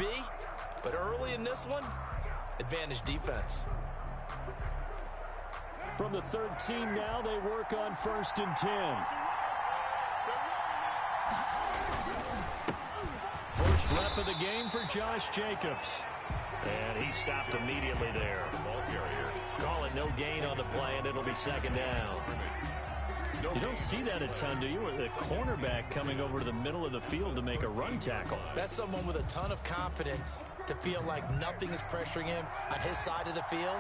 be, but early in this one, advantage defense. From the 13 now, they work on 1st and 10. First rep of the game for Josh Jacobs. And he stopped immediately there. Call it no gain on the play, and it'll be 2nd down. You don't see that a ton, do you? Or the cornerback coming over to the middle of the field to make a run tackle. That's someone with a ton of confidence to feel like nothing is pressuring him on his side of the field.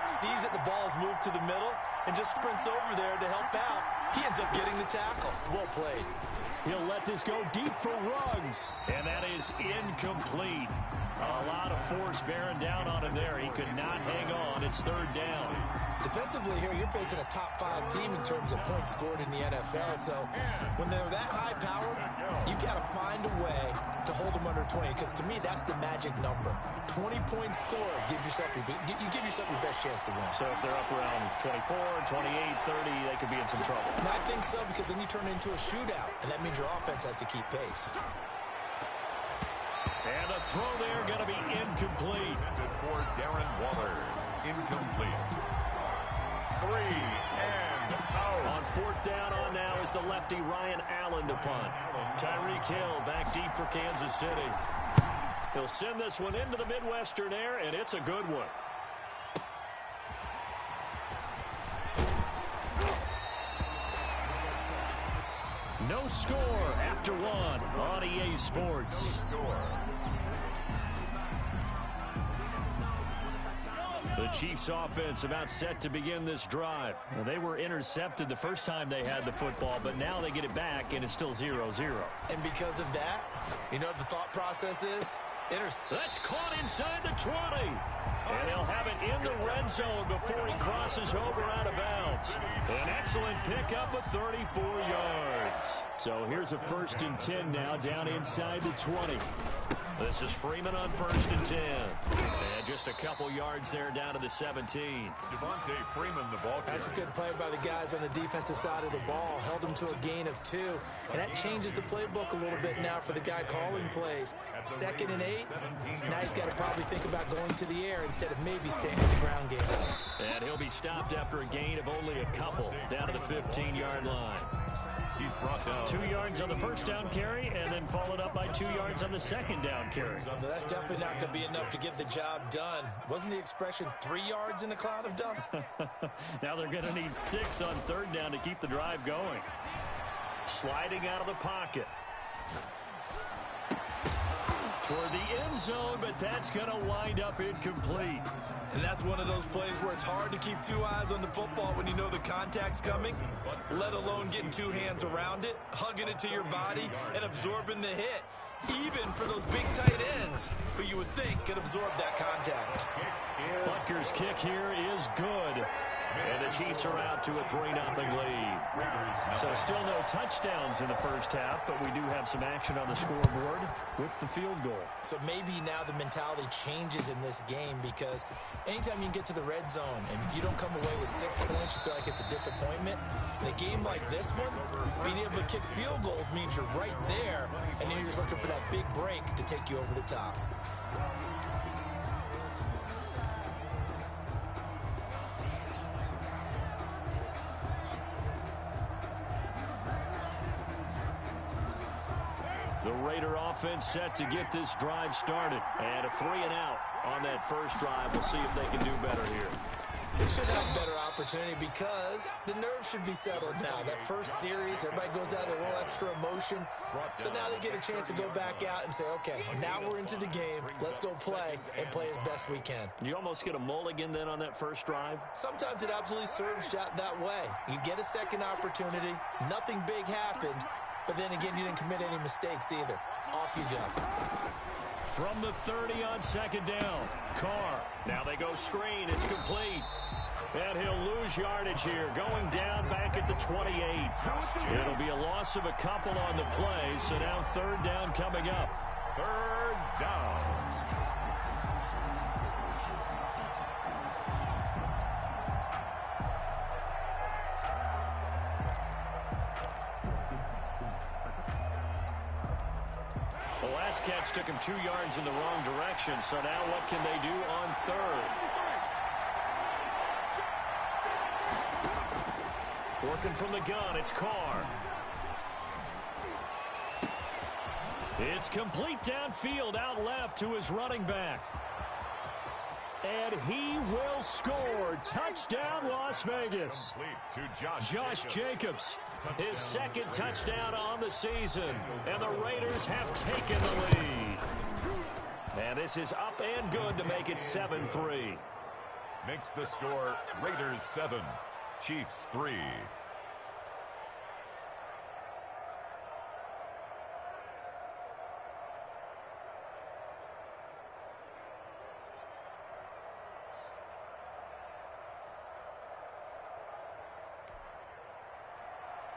Sees that the ball's moved to the middle and just sprints over there to help out. He ends up getting the tackle. Well played. He'll let this go deep for Ruggs. And that is incomplete. A lot of force bearing down on him there. He could not hang on. It's 3rd down. Defensively here, you're facing a top 5 team in terms of points scored in the NFL. So when they're that high powered, you've got to find a way to hold them under 20. Because to me, that's the magic number. 20-point score gives yourself you give yourself your best chance to win. So if they're up around 24, 28, 30, they could be in some trouble. I think so, because then you turn it into a shootout, and that means your offense has to keep pace. And the throw there going to be incomplete. For Darren Waller, incomplete. 3 and out. On 4th down on now is the lefty Ryan Allen to punt. Tyreek Hill back deep for Kansas City. He'll send this one into the Midwestern air, and it's a good one. No score after 1 on EA Sports. The Chiefs offense about set to begin this drive. Well, they were intercepted the first time they had the football, but now they get it back, and it's still 0-0. And because of that, you know what the thought process is? That's caught inside the 20. And he'll have it in the red zone before he crosses over out of bounds. An excellent pickup of 34 yards. So here's a 1st and 10 now down inside the 20. This is Freeman on 1st and 10. And just a couple yards there down to the 17. Devontae Freeman, the ball carrier. That's a good play by the guys on the defensive side of the ball. Held them to a gain of 2. And that changes the playbook a little bit now for the guy calling plays. 2nd and 8. Now he's got to probably think about going to the air instead of maybe staying in the ground game. And he'll be stopped after a gain of only a couple down to the 15-yard line. He's brought down 2 yards on the 1st down carry, and then followed up by 2 yards on the 2nd down carry. Well, that's definitely not going to be enough to get the job done. Wasn't the expression 3 yards in a cloud of dust? Now they're going to need 6 on 3rd down to keep the drive going. Sliding out of the pocket. Toward the end zone, but that's going to wind up incomplete. And that's one of those plays where it's hard to keep 2 eyes on the football when you know the contact's coming, let alone getting 2 hands around it, hugging it to your body, and absorbing the hit. Even for those big tight ends who you would think could absorb that contact. Butker's kick here is good. And the Chiefs are out to a 3-0 lead. So still no touchdowns in the first half, but we do have some action on the scoreboard with the field goal. So maybe now the mentality changes in this game, because anytime you can get to the red zone, and if you don't come away with 6 points, you feel like it's a disappointment. In a game like this one, being able to kick field goals means you're right there, and then you're just looking for that big break to take you over the top. The Raider offense set to get this drive started. And a 3-and-out on that first drive. We'll see if they can do better here. They should have a better opportunity because the nerves should be settled now. That first series, everybody goes out with a little extra emotion. So now they get a chance to go back out and say, okay, now we're into the game. Let's go play and play as best we can. You almost get a mulligan then on that first drive? Sometimes it absolutely serves out that way. You get a second opportunity. Nothing big happened. But then again, you didn't commit any mistakes either. Off you go. From the 30 on 2nd down. Carr. Now they go screen. It's complete. And he'll lose yardage here. Going down back at the 28. It'll be a loss of a couple on the play. So now 3rd down coming up. 3rd down. last catch took him 2 yards in the wrong direction, so now what can they do on third? Working from the gun, it's Carr. It's complete downfield, out left to his running back. And he will score. Touchdown, Las Vegas. Josh Jacobs, his second touchdown on the season. And the Raiders have taken the lead. And this is up and good to make it 7-3. Makes the score Raiders 7, Chiefs 3.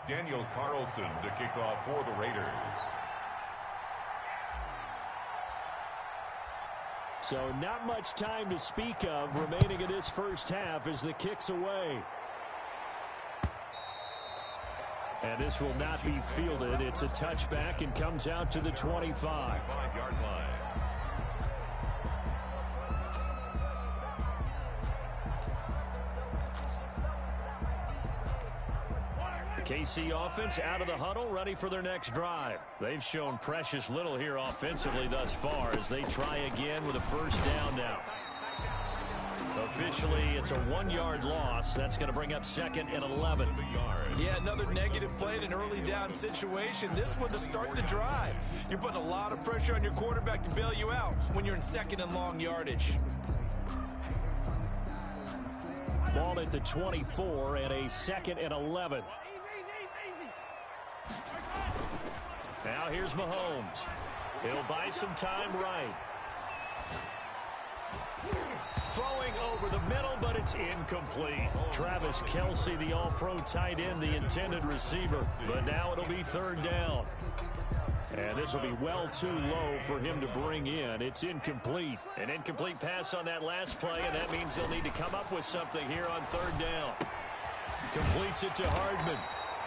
Daniel Carlson to kick off for the Raiders. So not much time to speak of remaining in this first half as the kick's away. And this will not be fielded. It's a touchback and comes out to the 25-yard line. KC offense out of the huddle, ready for their next drive. They've shown precious little here offensively thus far as they try again with a first down now. Officially, it's a 1-yard loss. That's going to bring up 2nd and 11. Yeah, another negative play in an early down situation. This one to start the drive. You're putting a lot of pressure on your quarterback to bail you out when you're in 2nd and long yardage. Ball at the 24 and a 2nd and 11. Now here's Mahomes. He'll buy some time right. Throwing over the middle, but it's incomplete. Travis Kelce, the all-pro tight end, the intended receiver. But now it'll be 3rd down. And this will be well too low for him to bring in. It's incomplete. An incomplete pass on that last play, and that means they'll need to come up with something here on 3rd down. Completes it to Hardman.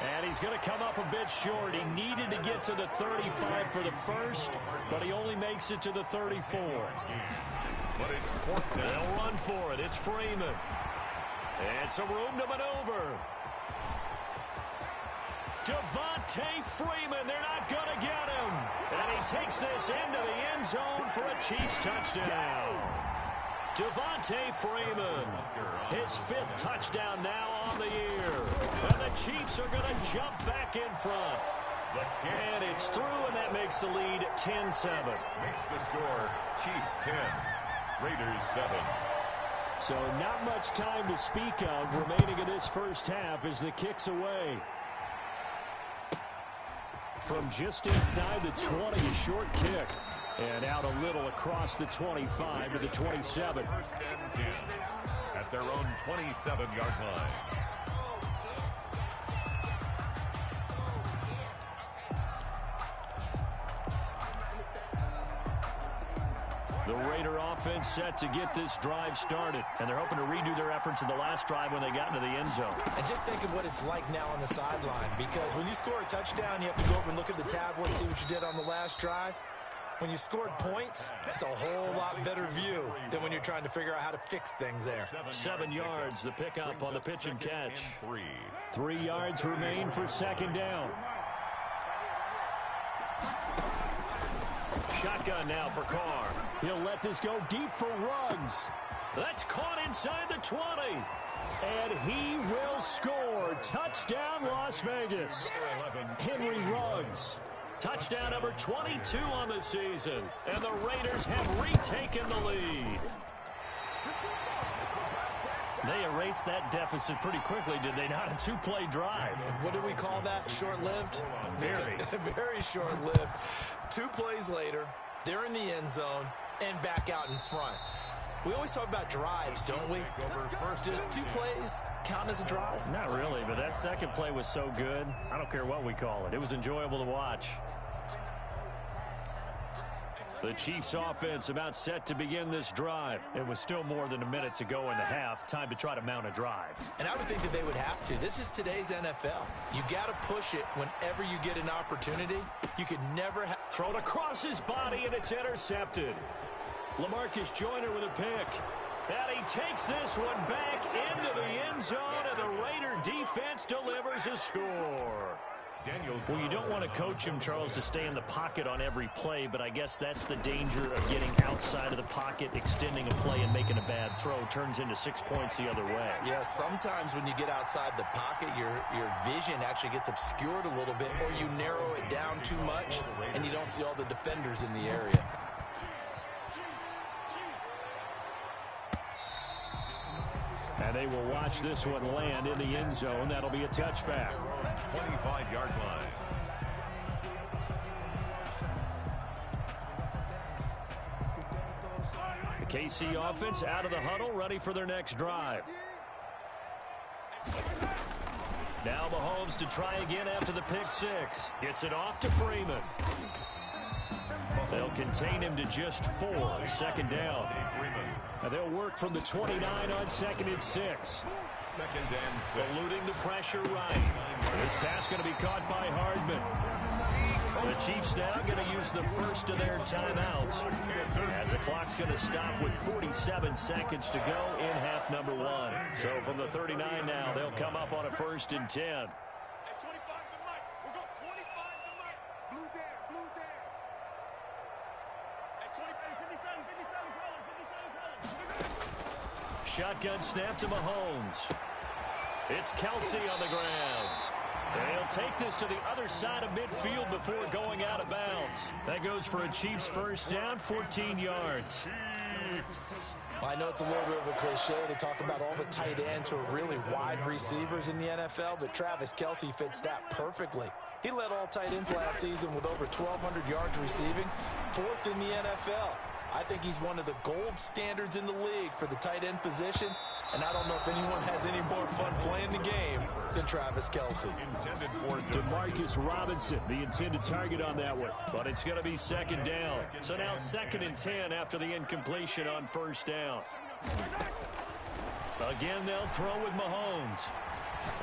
And he's going to come up a bit short. He needed to get to the 35 for the first, but he only makes it to the 34. But it's fourth down. They'll run for it. It's Freeman. And some room to maneuver. Devontae Freeman. They're not going to get him. And he takes this into the end zone for a Chiefs touchdown. Devontae Freeman, his 5th touchdown now on the year. And the Chiefs are going to jump back in front. And it's through, and that makes the lead 10-7. Makes the score Chiefs 10, Raiders 7. So not much time to speak of remaining in this first half as the kick's away. From just inside the 20, a short kick. And out a little across the 25 to the 27. 1st and 10 at their own 27-yard line. The Raider offense set to get this drive started. And they're hoping to redo their efforts in the last drive when they got into the end zone. And just think of what it's like now on the sideline. Because when you score a touchdown, you have to go over and look at the tablet and see what you did on the last drive. When you scored points, it's a whole lot better view than when you're trying to figure out how to fix things there. 7 yards, the pickup on the pitch and catch. 3 yards remain for 2nd down. Shotgun now for Carr. He'll let this go deep for Ruggs. That's caught inside the 20. And he will score. Touchdown, Las Vegas. Henry Ruggs. Touchdown number 22 on the season. And the Raiders have retaken the lead. They erased that deficit pretty quickly, did they not? A 2-play drive. What do we call that? Short-lived? Very. Very short-lived. 2 plays later, they're in the end zone and back out in front. We always talk about drives, don't we? Does 2 plays count as a drive? Not really, but that second play was so good. I don't care what we call it. It was enjoyable to watch. The Chiefs offense about set to begin this drive. It was still more than a minute to go in the half. Time to try to mount a drive. And I would think that they would have to. This is today's NFL. You got to push it whenever you get an opportunity. You could never have... Thrown across his body, and it's intercepted. LaMarcus Joyner with a pick. And he takes this one back into the end zone, and the Raider defense delivers a score. Well, you don't want to coach him, Charles, to stay in the pocket on every play, but I guess that's the danger of getting outside of the pocket, extending a play, and making a bad throw. Turns into 6 points the other way. Yeah, sometimes when you get outside the pocket, your vision actually gets obscured a little bit, or you narrow it down too much, and you don't see all the defenders in the area. And they will watch this one land in the end zone. That'll be a touchback. 25-yard line. The KC offense out of the huddle, ready for their next drive. Now Mahomes to try again after the pick six. Gets it off to Freeman. They'll contain him to just 4. Second down. And they'll work from the 29 on 2nd and 6. 2nd and 6. Eluding the pressure right. This pass going to be caught by Hardman. The Chiefs now going to use the first of their timeouts, as the clock's going to stop with 47 seconds to go in half number 1. So from the 39 now, they'll come up on a 1st and 10. Shotgun snap to Mahomes. It's Kelsey on the ground. They'll take this to the other side of midfield before going out of bounds. That goes for a Chiefs first down, 14 yards. Well, I know it's a little bit of a cliche to talk about all the tight ends who are really wide receivers in the NFL, but Travis Kelsey fits that perfectly. He led all tight ends last season with over 1,200 yards receiving, 4th in the NFL. I think he's one of the gold standards in the league for the tight end position, and I don't know if anyone has any more fun playing the game than Travis Kelsey. Demarcus Robinson, the intended target on that one, but it's going to be 2nd down. So now 2nd and 10 after the incompletion on 1st down. Again, they'll throw with Mahomes.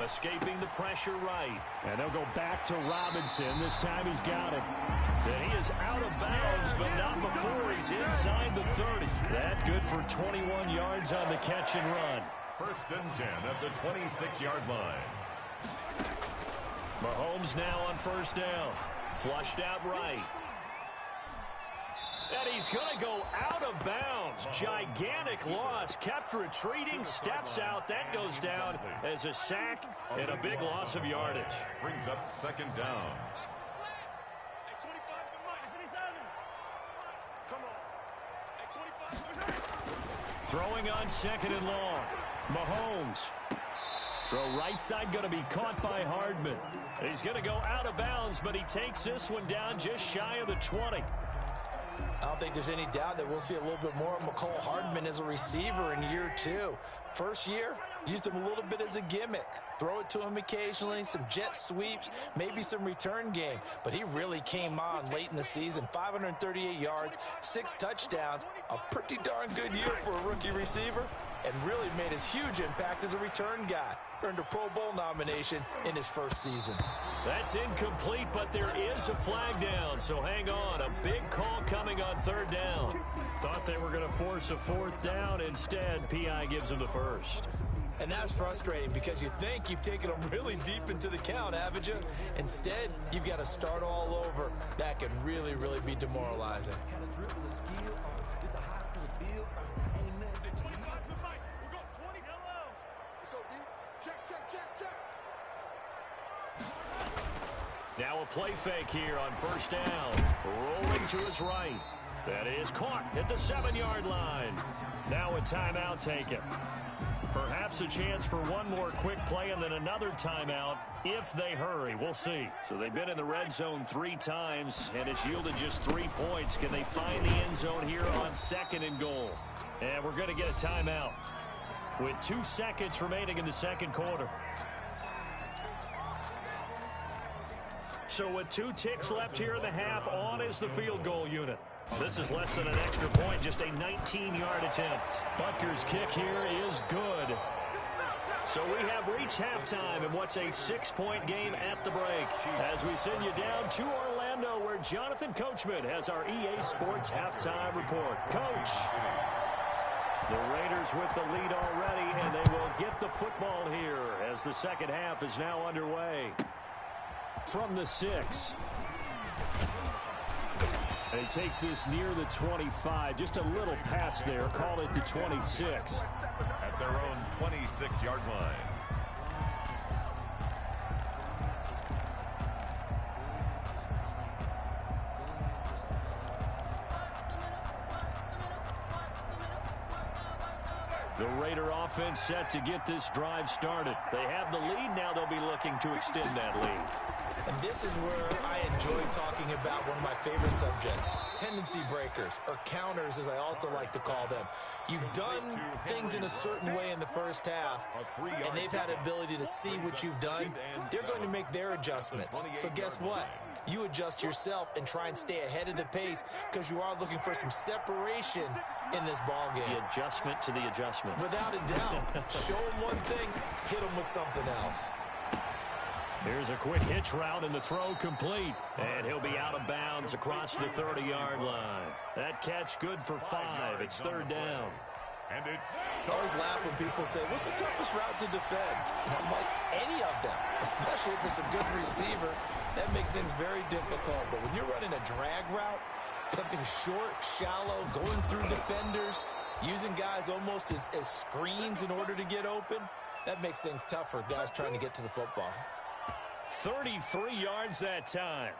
Escaping the pressure right. And they'll go back to Robinson. This time he's got it. And he is out of bounds, but not before he's inside the 30. That good for 21 yards on the catch and run. 1st and 10 at the 26-yard line. Mahomes now on 1st down. Flushed out right. And he's going to go out of bounds. Gigantic loss. Kept retreating. Steps out. That goes down as a sack and a big loss of yardage. Brings up 2nd down. Throwing on 2nd and long. Mahomes. Throw right side going to be caught by Hardman. He's going to go out of bounds, but he takes this one down just shy of the 20. I don't think there's any doubt that we'll see a little bit more of McCole Hardman as a receiver in year 2. First year, used him a little bit as a gimmick. Throw it to him occasionally, some jet sweeps, maybe some return game. But he really came on late in the season. 538 yards, 6 touchdowns. A pretty darn good year for a rookie receiver. And really made his huge impact as a return guy. Earned a Pro Bowl nomination in his first season. That's incomplete, but there is a flag down, so hang on. A big call coming on 3rd down. Thought they were going to force a 4th down. Instead, P.I. gives them the first. And that's frustrating because you think you've taken them really deep into the count, haven't you? Instead, you've got to start all over. That can really, really be demoralizing. Now a play fake here on 1st down. Rolling to his right. That is caught at the 7-yard line. Now a timeout taken. Perhaps a chance for one more quick play and then another timeout if they hurry. We'll see. So they've been in the red zone 3 times, and it's yielded just 3 points. Can they find the end zone here on 2nd and goal? And we're going to get a timeout with 2 seconds remaining in the 2nd quarter. So with 2 ticks left here in the half, on is the field goal unit. This is less than an extra point, just a 19-yard attempt. Butker's kick here is good. So we have reached halftime in what's a 6-point game at the break. As we send you down to Orlando, where Jonathan Coachman has our EA Sports halftime report. Coach, the Raiders with the lead already, and they will get the football here as the second half is now underway. From the 6. And he takes this near the 25. Just a little pass there. Call it the 26. At their own 26-yard line. The Raider offense set to get this drive started. They have the lead. Now they'll be looking to extend that lead. And this is where I enjoy talking about one of my favorite subjects, tendency breakers, or counters as I also like to call them. You've done things in a certain way in the first half, and they've had ability to see what you've done. They're going to make their adjustments. So guess what? You adjust yourself and try and stay ahead of the pace because you are looking for some separation in this ball game. The adjustment to the adjustment. Without a doubt. Show them one thing, hit them with something else. Here's a quick hitch route and the throw complete. And he'll be out of bounds across the 30-yard line. That catch good for 5. It's third down. And it's... I always laugh when people say, what's the toughest route to defend? And I'm like, any of them, especially if it's a good receiver. That makes things very difficult. But when you're running a drag route, something short, shallow, going through defenders, using guys almost as screens in order to get open, that makes things tough for guys trying to get to the football. 33 yards that time.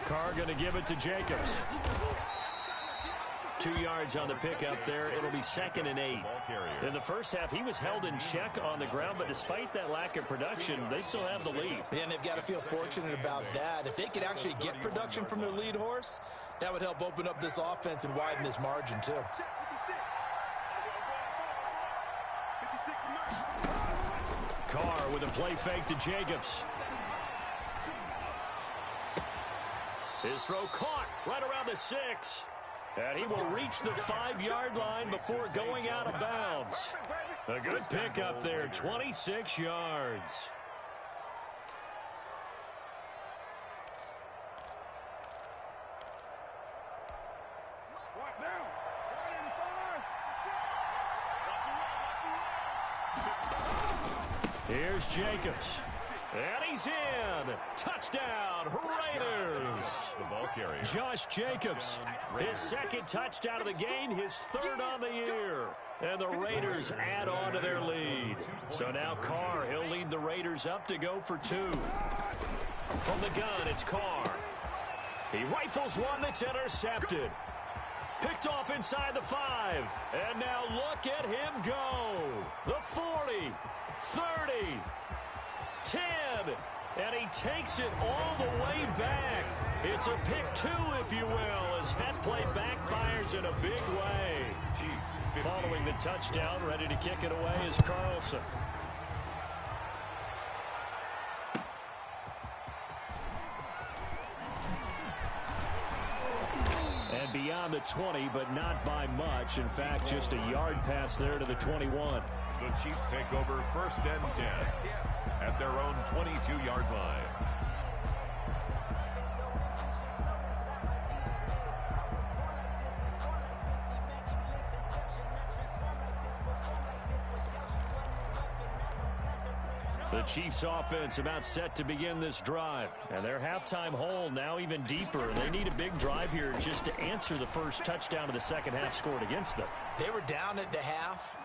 Carr going to give it to Jacobs. 2 yards on the pickup there. It'll be 2nd and 8. In the first half, he was held in check on the ground, but despite that lack of production, they still have the lead. And they've got to feel fortunate about that. If they could actually get production from their lead horse, that would help open up this offense and widen this margin, too. Carr with a play fake to Jacobs. His throw caught right around the 6. And he will reach the 5-yard line before going out of bounds. A good pickup there, 26 yards. Here's Jacobs. And he's in. Touchdown, Raiders. The ball carrier. Josh Jacobs, his 2nd touchdown of the game, his 3rd on the year. And the Raiders add on to their lead. So now Carr, he'll lead the Raiders up to go for 2. From the gun, it's Carr. He rifles one that's intercepted. Picked off inside the 5. And now look at him go. The 40, 30, 10, and he takes it all the way back. It's a pick 2, if you will, as that play backfires in a big way. Following the touchdown, ready to kick it away is Carlson. And beyond the 20, but not by much. In fact, just a yard pass there to the 21. The Chiefs take over 1st and 10 at their own 22-yard line. The Chiefs offense about set to begin this drive. And their halftime hole now even deeper. They need a big drive here just to answer the first touchdown of the second half scored against them. They were down at the half.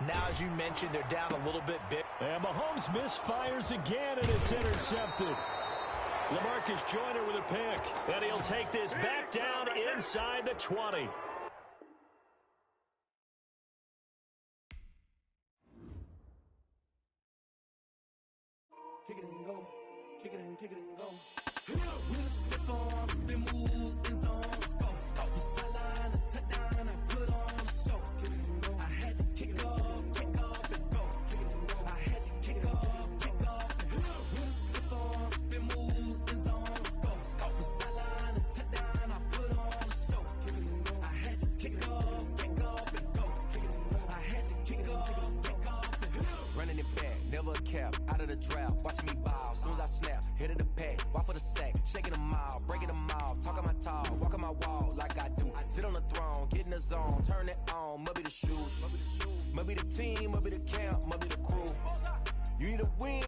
Now, as you mentioned, they're down a little bit big. And Mahomes misfires again, and it's intercepted. LaMarcus Joyner with a pick. And he'll take this back down inside the 20. Kick it and go. Kick it and kick it and go. With a stiff arm, spin move, in zones, go. Off the sideline, a touchdown. cap, out of the draft, watching me ball. Soon as I snap, hit of the pack, walk for the sack, shaking them all, breaking them all, talking my talk, walking my wall like I do. Sit on the throne, get in the zone, turn it on, must be the shoes, must be the team, must be the camp, must be the crew. You need a win.